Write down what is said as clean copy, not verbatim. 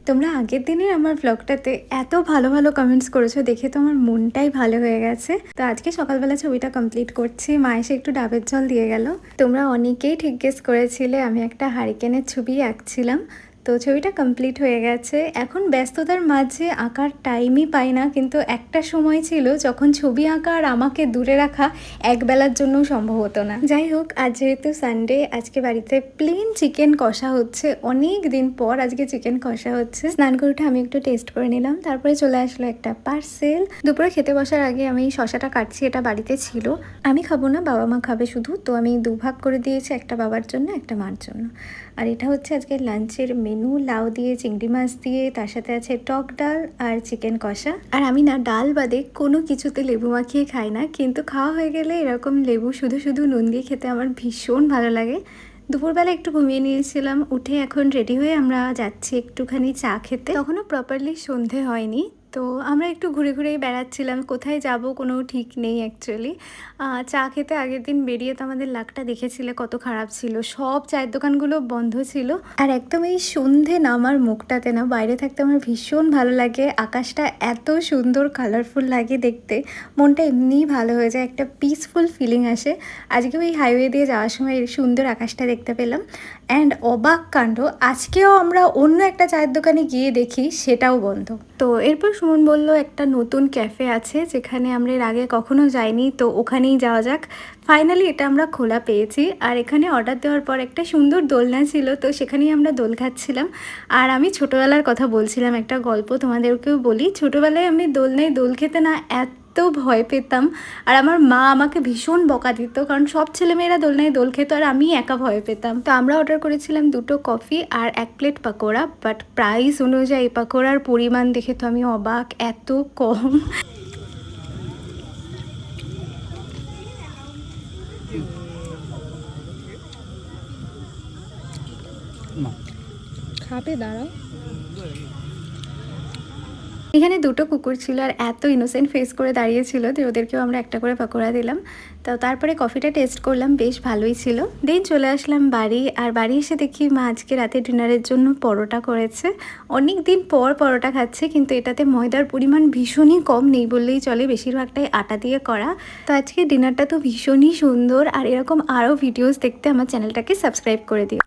তোমরা আগের দিনের আমার ব্লগটাতে এত ভালো ভালো কমেন্টস করেছো, দেখে তো আমার মনটাই ভালো হয়ে গেছে। তো আজকে সকালবেলা ছবিটা কমপ্লিট করছি, মা এসে একটু ডাবের জল দিয়ে গেল। তোমরা অনেকেই ঠিক গেস করেছিলে আমি একটা হারিকেনের ছবি আঁকছিলাম। তো ছবিটা কমপ্লিট হয়ে গেছে। এখন ব্যস্ততার মাঝে আঁকার টাইমই পাই না, কিন্তু একটা সময় ছিল যখন ছবি আঁকা আর আমাকে দূরে রাখা একবেলার জন্যও সম্ভব হতো না। যাই হোক, আজ যেহেতু সানডে, আজকে বাড়িতে প্লেন চিকেন কষা হচ্ছে। অনেক দিন পর আজকে চিকেন কষা হচ্ছে। স্নান করে উঠে আমি একটু টেস্ট করে নিলাম, তারপরে চলে আসলো একটা পার্সেল। দুপুরে খেতে বসার আগে আমি শশাটা কাটছি, এটা বাড়িতে ছিল। আমি খাবো না, বাবা মা খাবে শুধু, তো আমি দুভাগ করে দিয়েছি, একটা বাবার জন্য একটা মার জন্য। আর এটা হচ্ছে আজকে লাঞ্চের মেনু, লাউ দিয়ে চিংড়ি মাছ দিয়ে, তার সাথে আছে টক ডাল আর চিকেন কষা। আর আমি না ডাল বাদে কোনো কিছুতে লেবু মাখিয়ে খাই না, কিন্তু খাওয়া হয়ে গেলে এরকম লেবু শুধু শুধু নুন দিয়ে খেতে আমার ভীষণ ভালো লাগে। দুপুরবেলা একটু ঘুমিয়ে নিয়েছিলাম, উঠে এখন রেডি হয়ে আমরা যাচ্ছি একটুখানি চা খেতে। তখনও প্রপারলি সন্ধে হয়নি, তো আমরা একটু ঘুরে ঘুরেই বেড়াচ্ছিলাম, কোথায় যাব কোনো ঠিক নেই অ্যাকচুয়ালি। চা খেতে আগের দিন বেরিয়ে তো আমাদের লাকটা দেখেছিলে কত খারাপ ছিল, সব চায়ের দোকানগুলো বন্ধ ছিল। আর একদম এই সন্ধে নামার মুখটাতে না বাইরে থাকতে আমার ভীষণ ভালো লাগে। আকাশটা এত সুন্দর কালারফুল লাগে দেখতে, মনটা এমনিই ভালো হয়ে যায়, একটা পিসফুল ফিলিং আসে। আজকেও এই হাইওয়ে দিয়ে যাওয়ার সময় এই সুন্দর আকাশটা দেখতে পেলাম। অ্যান্ড অবাক কাণ্ড, আজকেও আমরা অন্য একটা চায়ের দোকানে গিয়ে দেখি সেটাও বন্ধ। তো এরপর সুমন বলল একটা নতুন ক্যাফে আছে যেখানে আমরা এর আগে কখনো যাইনি, তো ওখানেই যাওয়া যাক। ফাইনালি এটা আমরা খোলা পেয়েছি। আর এখানে অর্ডার দেওয়ার পর একটা সুন্দর দোলনা ছিল, তো সেখানেই আমরা দোল খাচ্ছিলাম। আর আমি ছোটোবেলার কথা বলছিলাম, একটা গল্প তোমাদেরকেও বলি। ছোটোবেলায় আমি দোলনায় দোল খেতে না এত ভয় পেতাম, আর আমার মা আমাকে ভীষণ বকা দিত, কারণ সব ছেলেমেয়েরা দোলনায় দোল খেত আর আমি একা ভয় পেতাম। তো আমরা অর্ডার করেছিলাম 2টো কফি আর 1 প্লেট পাকোড়া, বাট প্রাইস অনুযায়ী পাকোড়ার পরিমাণ দেখে তো আমি অবাক, এত কম। খাবে দাঁড়াও। এখানে 2টো কুকুর ছিল আর এত ইনোসেন্ট ফেস করে দাঁড়িয়েছিল যে ওদেরকেও আমরা একটা করে পাকোড়া দিলাম। তো তারপরে কফিটা টেস্ট করলাম, বেশ ভালোই ছিল। দেন চলে আসলাম বাড়ি, আর বাড়ি এসে দেখি মা আজকে রাতে ডিনারের জন্য পরোটা করেছে। অনেক দিন পর পরোটা খাচ্ছে, কিন্তু এটাতে ময়দার পরিমাণ ভীষণই কম, নেই বললেই চলে, বেশিরভাগটাই আটা দিয়ে করা। তো আজকে ডিনারটা তো ভীষণই সুন্দর, আর এরকম আরও ভিডিওস দেখতে আমার চ্যানেলটাকে সাবস্ক্রাইব করে দিও।